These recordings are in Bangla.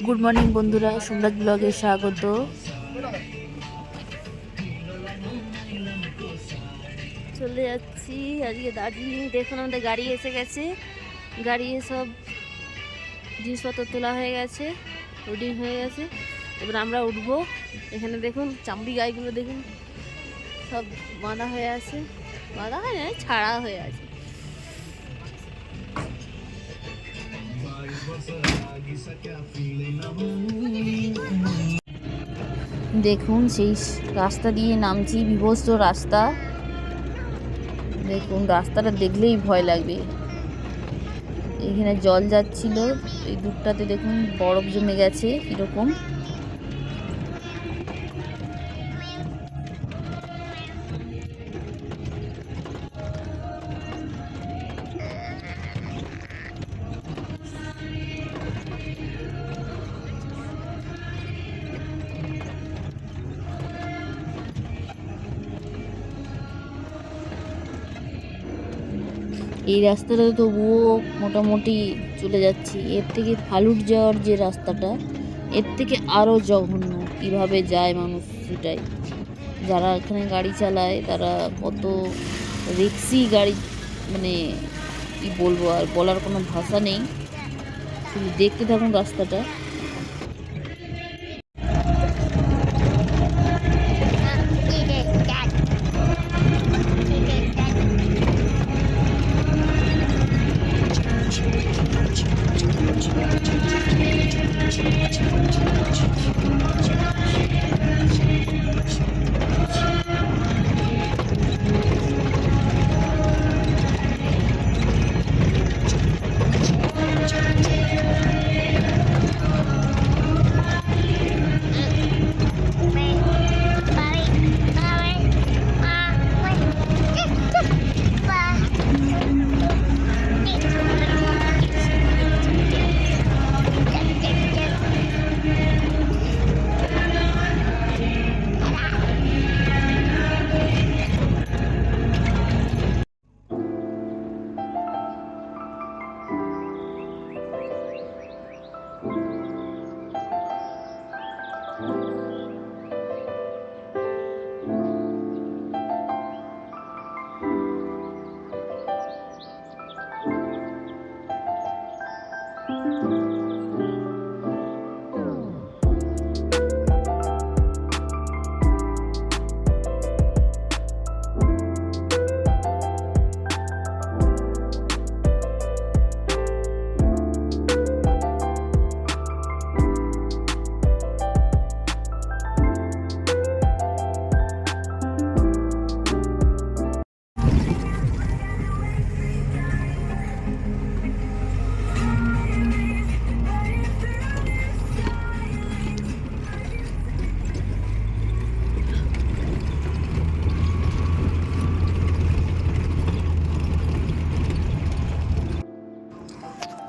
গুড মর্নিং বন্ধুরা, সম্রাট ব্লগে স্বাগত। চলে যাচ্ছি আজকে দার্জিলিং। দেখুন আমাদের গাড়ি এসে গেছে, গাড়ি সব জিনিসপত্র তোলা হয়ে গেছে, লোডিং হয়ে গেছে। এবার আমরা উঠবো। এখানে দেখুন চামড়ি গাইগুলো দেখুন সব বাঁধা হয়ে আছে, বাঁধা হয় না, ছাড়া হয়ে আছে। দেখুন সেই রাস্তা দিয়ে নামছি, বিভৎস রাস্তা। দেখুন রাস্তাটা দেখলেই ভয় লাগবে। এখানে জল যাচ্ছিল, এই দূরটাতে দেখুন বরফ জমে গেছে কিরকম। এই রাস্তাটা তবুও মোটামুটি চলে যাচ্ছি। এর থেকে ফালুট যাওয়ার যে রাস্তাটা, এর থেকে আরও জঘন্য। কিভাবে যায় মানুষ, সেটাই। যারা এখানে গাড়ি চালায় তারা কত রিক্সি গাড়ি, মানে কি বলবো, আর বলার কোনো ভাষা নেই। শুধু দেখতে থাকুন রাস্তাটা।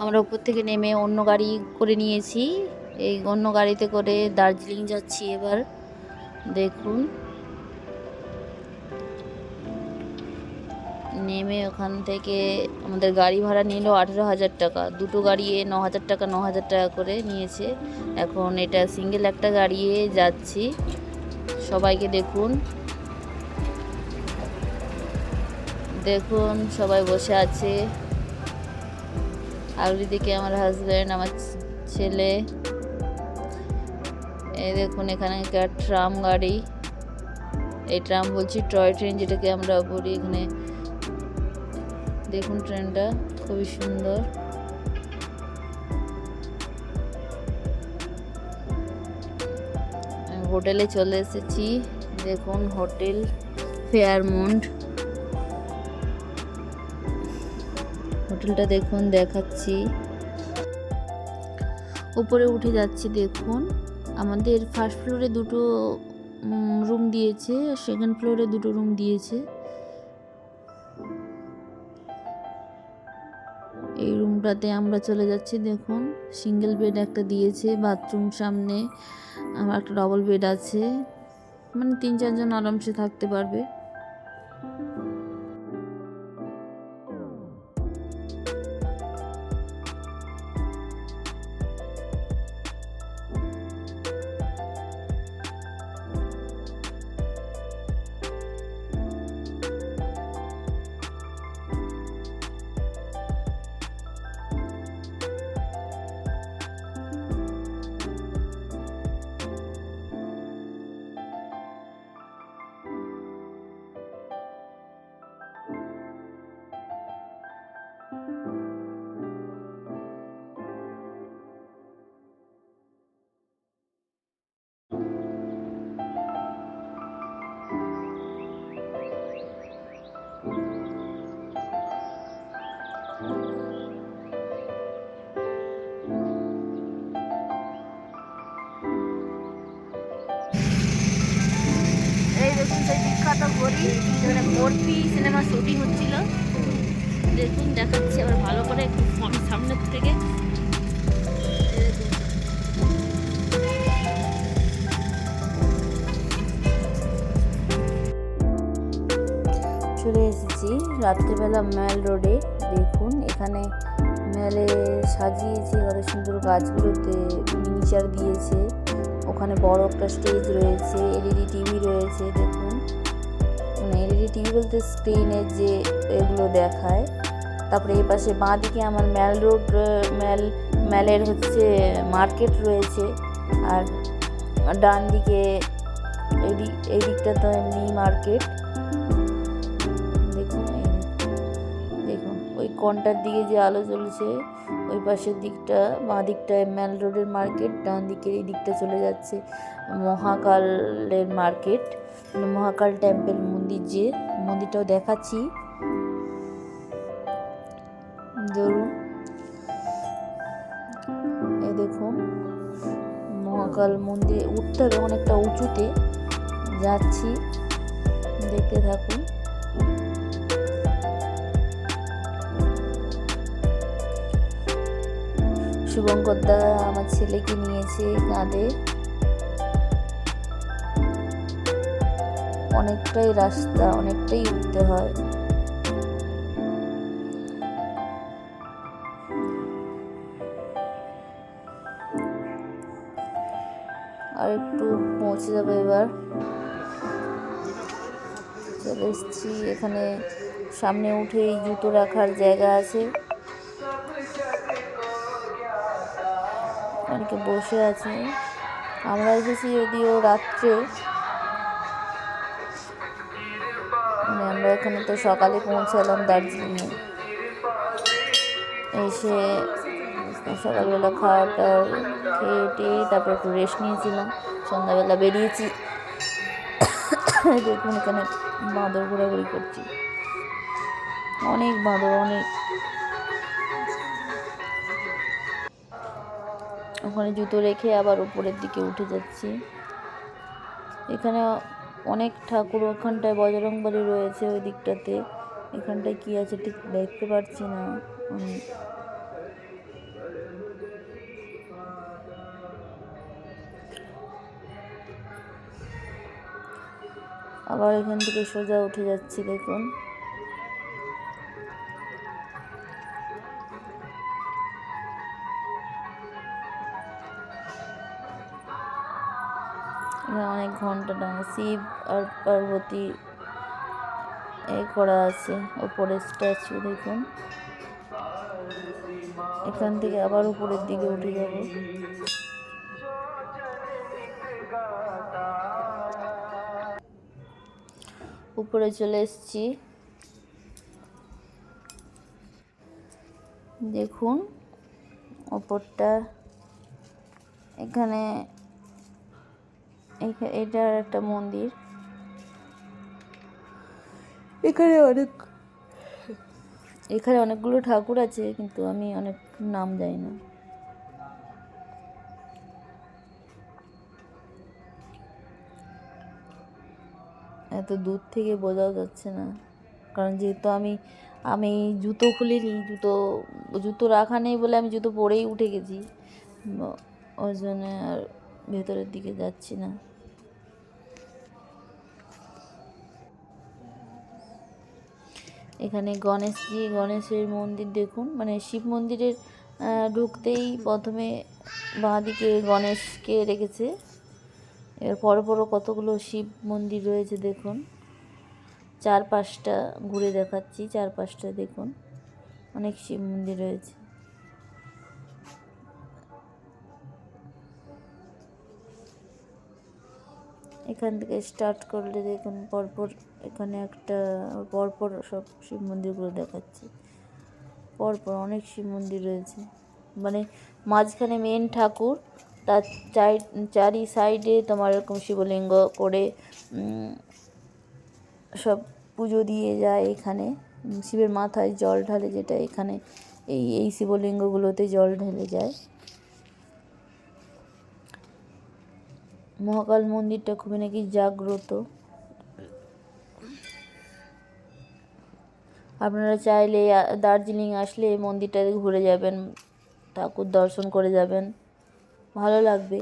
আমরা উপর থেকে নেমে অন্য গাড়ি করে নিয়েছি। এই অন্য গাড়িতে করে দার্জিলিং যাচ্ছি এবার। দেখুন নেমে ওখান থেকে আমাদের গাড়ি ভাড়া নিল 18,000 টাকা। দুটো গাড়িয়ে 9,000 টাকা 9,000 টাকা করে নিয়েছে। এখন এটা সিঙ্গেল একটা গাড়িয়ে যাচ্ছি। সবাইকে দেখুন, দেখুন সবাই বসে আছে। আগের দিকে আমার হাজব্যান্ড, আমার ছেলে। এই দেখুন এখানে একটা ট্রাম গাড়ি, এই ট্রাম বলছি টয় ট্রেন যেটাকে আমরা বলি এখানে। দেখুন ট্রেনটা খুবই সুন্দর। আমি হোটেলে চলে এসেছি। দেখুন হোটেল ফেয়ারমন্ট। হোটেলটা দেখুন, দেখাচ্ছি। উপরে উঠে যাচ্ছি। দেখুন আমাদের ফার্স্ট ফ্লোরে দুটো রুম দিয়েছে, সেকেন্ড ফ্লোরে দুটো রুম দিয়েছে। এই রুমটাতে আমরা চলে যাচ্ছি। দেখুন সিঙ্গেল বেড একটা দিয়েছে, বাথরুম সামনে, আমার একটা ডবল বেড আছে, মানে 3-4 জন আরামসে থাকতে পারবে। বিখ্যাত গলি, যেখানে মূর্তি সিনেমা শুটিং হচ্ছিল। দেখুন দেখাচ্ছি আবার ভালো করে একটু সামনের থেকে। চলে এসেছি রাত্রিবেলা ম্যাল রোডে। দেখুন এখানে ম্যালে সাজিয়েছে কত সুন্দর, গাছগুলোতে মিনিচার দিয়েছে। ওখানে বড় একটা স্টেজ রয়েছে, এলইডি টিভি রয়েছে। দেখুন মানে এলইডি টিভি বলতে স্ক্রিনের যে এগুলো দেখায়। তারপরে এই পাশে বাঁ দিকে আমার ম্যাল রোড, ম্যালের হচ্ছে মার্কেট রয়েছে। আর ডান দিকে এই দিকটা তো এমনি মার্কেট। দেখুন ওই কোণটার দিকে যে আলো জ্বলছে, ওই পাশের দিকটা বাঁ দিকটায় ম্যাল রোডের মার্কেট, ডান দিকের এই দিকটা চলে যাচ্ছে মহাকালের মার্কেট, মানে মহাকাল টেম্পল মন্দির, যে মন্দিরটাও দেখাচ্ছি। ধরুন এই দেখুন মহাকাল মন্দির, উঠতে হবে অনেকটা উঁচুতে, যাচ্ছি, দেখতে থাকুন। শুভঙ্কর দা আমার ছেলেকে নিয়েছে কাঁধে। অনেকটাই রাস্তা, অনেকটাই উঠতে হয়। আর একটু পৌঁছে যাবে এবার। চলে এসেছি, এখানে সামনে উঠেই জুতো রাখার জায়গা আছে। অনেকে বসে আছে। আমরা এসেছি যদিও রাত্রে, মানে আমরা এখানে তো সকালে পৌঁছালাম দার্জিলিংয়ে। এসে সকালবেলা খাওয়াটা খেয়ে তারপর একটু রেস্ট নিয়েছিলাম, সন্ধ্যাবেলা বেরিয়েছি। দেখুন এখানে বাঁদর ঘোরাঘুরি করছি, অনেক বাঁদর, অনেক। ওখানে জুতো রেখে আবার উপরের দিকে উঠে যাচ্ছি। এখানে অনেক ঠাকুর, ওখানটায় বজরংবলী রয়েছে ওই দিকটাতে। এখানটায় কি আছে ঠিক দেখতে পাচ্ছি না। আবার এখান থেকে সোজা উঠে যাচ্ছি। দেখুন এখানে অনেক ঘন্টা টাঙা, শিব আর পার্বতী করা আছে, ওপরে স্ট্যাচু। দেখুন এখান থেকে আবার উপরের দিকে উঠে যাব। উপরে চলে এসেছি। দেখুন ওপরটা, এখানে এটার একটা মন্দির। এখানে অনেকগুলো ঠাকুর আছে, কিন্তু আমি অনেক নাম জানি না। এত দূর থেকে বোঝাও যাচ্ছে না, কারণ যেহেতু আমি জুতো খুলিনি, জুতো রাখা নেই বলে আমি জুতো পরেই উঠে গেছি, ওই জন্য আর ভেতরের দিকে যাচ্ছি না। এখানে গণেশের মন্দির দেখুন, মানে শিব মন্দিরের ঢুকতেই প্রথমে বাঁ দিকে গণেশকে রেখেছে। এর পর কতগুলো শিব মন্দির রয়েছে দেখুন। 4-5টা ঘুরে দেখাচ্ছি, 4-5টা দেখুন, অনেক শিব মন্দির রয়েছে। এখান থেকে স্টার্ট করলে দেখুন পরপর এখানে পরপর সব শিব মন্দিরগুলো দেখাচ্ছে। পরপর অনেক শিব মন্দির রয়েছে, মানে মাঝখানে মেন ঠাকুর, তার চারি সাইডে তোমার এরকম শিবলিঙ্গ করে সব পুজো দিয়ে যায়। এখানে শিবের মাথায় জল ঢালে, যেটা এখানে এই শিবলিঙ্গগুলোতে জল ঢেলে যায়। মহাকাল মন্দিরটা খুবই নাকি জাগ্রত। আপনারা চাইলে দার্জিলিং আসলে এই মন্দিরটাতে ঘুরে যাবেন, ঠাকুর দর্শন করে যাবেন, ভালো লাগবে।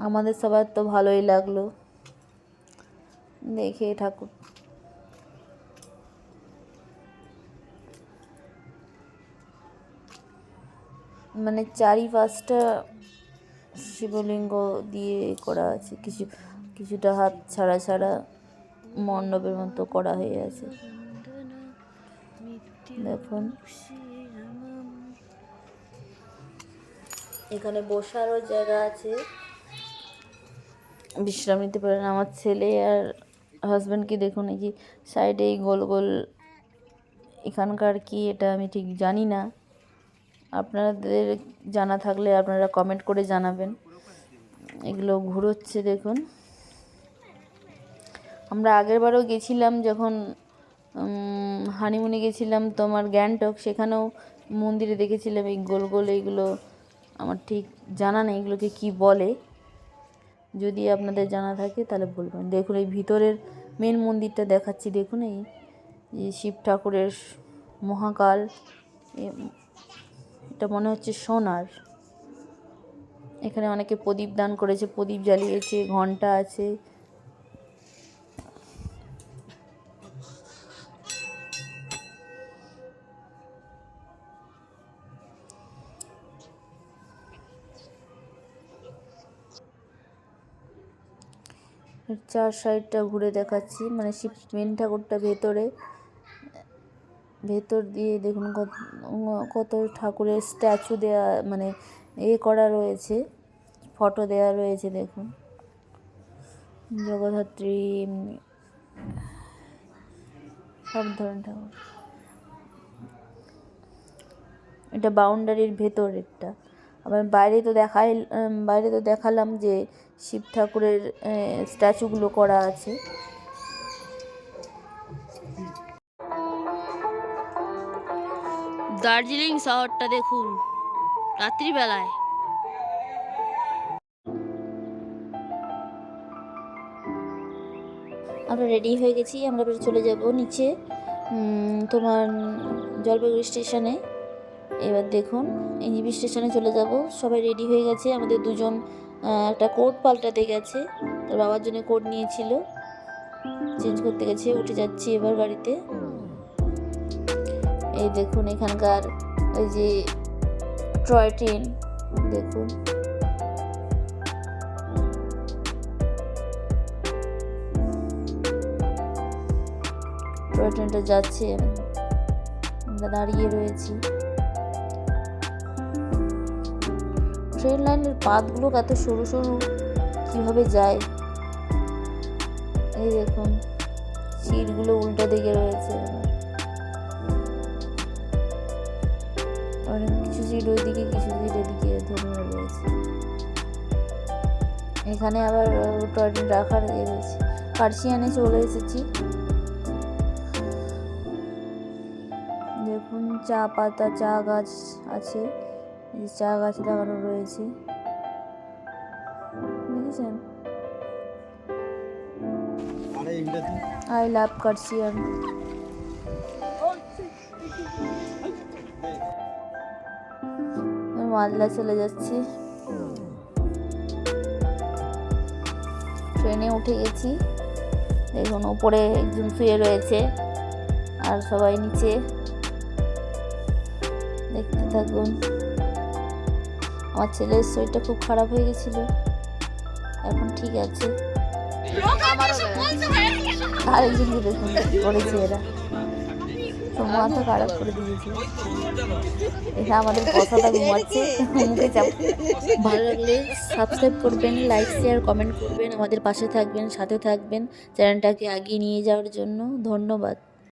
আমাদের সবার তো ভালোই লাগলো দেখে ঠাকুর। মানে চারিপাশটা শিবলিঙ্গ দিয়ে করা আছে, কিছুটা হাত ছাড়া ছাড়া মণ্ডপের মতো করা হয়ে আছে। দেখুন এখানে বসারও জায়গা আছে, বিশ্রাম নিতে পারেন। আমার ছেলে আর হাজব্যান্ডকে দেখুন, এই যে সাইডে এই গোল গোল, এখানকার কি এটা আমি ঠিক জানি না, আপনাদের জানা থাকলে আপনারা কমেন্ট করে জানাবেন। এগুলো ঘুরোচ্ছে দেখুন। আমরা আগেরবারও গেছিলাম, যখন হানিমুনে গেছিলাম তোমার গ্যাংটক, সেখানেও মন্দিরে দেখেছিলাম এই গোল গোল এইগুলো। আমার ঠিক জানা নেই এগুলোকে কি বলে, যদি আপনাদের জানা থাকে তাহলে বলবেন। দেখুন এই ভিতরের মেন মন্দিরটা দেখাচ্ছি, দেখুন এই শিব ঠাকুরের মহাকাল, এটা মনে হচ্ছে সোনার। এখানে অনেকে প্রদীপ দান করেছে, প্রদীপ জ্বালিয়েছে, ঘন্টা আছে। চার সাইডটা ঘুরে দেখাচ্ছি, মানে শিব মেন ঠাকুরটা ভেতর দিয়ে দেখুন কত ঠাকুরের স্ট্যাচু দেয়া, মানে করা রয়েছে, ফটো দেয়া রয়েছে। দেখুন জগদ্ধাত্রী, সব ধরনের ঠাকুর। এটা বাউন্ডারির ভেতর একটা। আবার বাইরে তো দেখালাম যে শিব ঠাকুরের স্ট্যাচুগুলো করা আছে। দার্জিলিং শহরটা দেখুন রাত্রিবেলায়। আমরা রেডি হয়ে গেছি, আমরা চলে যাব নিচে তোমার জলপাইগুড়ি স্টেশনে। এবার দেখুন এনজিপি স্টেশনে চলে যাব, সবাই রেডি হয়ে গেছে। আমাদের দুজন একটা কোট পাল্টাতে গেছে, তার বাবার জন্য কোট নিয়েছিল, চেঞ্জ করতে গেছে। উঠে যাচ্ছি এবার গাড়িতে। এই দেখুন এখানকার ওই যে টয় ট্রেন, দেখুন টয় ট্রেনটা যাচ্ছে, আমরা দাঁড়িয়ে রয়েছি। ট্রেন লাইনের পাতগুলো এত সরু সরু, কীভাবে যায়। এই দেখুন সিটগুলো উল্টো দিকে রয়েছে, অনেক কিছু সিট ওইদিকে, কিছু সিট এদিকে ধরে রয়েছে। এখানে আবার টয় ট্রেন রাখার রয়েছে। কার্শিয়ানে চলে এসেছি। দেখুন চা পাতা, চা গাছ আছে, চা গাছ লাগানো রয়েছে, দেখেছেন। I love কার্শিয়ান। মালদা চলে যাচ্ছি, ট্রেনে উঠে গেছি। দেখুন ওপরে একজন শুয়ে রয়েছে আর সবাই নিচে, দেখতে থাকুন। আমার ছেলের শরীরটা খুব খারাপ হয়ে গেছিল, এখন ঠিক আছে। আরেকজনকে দেখুন করেছে এরা, মাথা খারাপ করে দিয়েছে। এটা আমাদের কথাটা ঘুমাচ্ছে, মুখে চাপ। ভালো লাগলে সাবস্ক্রাইব করবেন, লাইক শেয়ার কমেন্ট করবেন, আমাদের পাশে থাকবেন, সাথে থাকবেন চ্যানেলটাকে এগিয়ে নিয়ে যাওয়ার জন্য। ধন্যবাদ।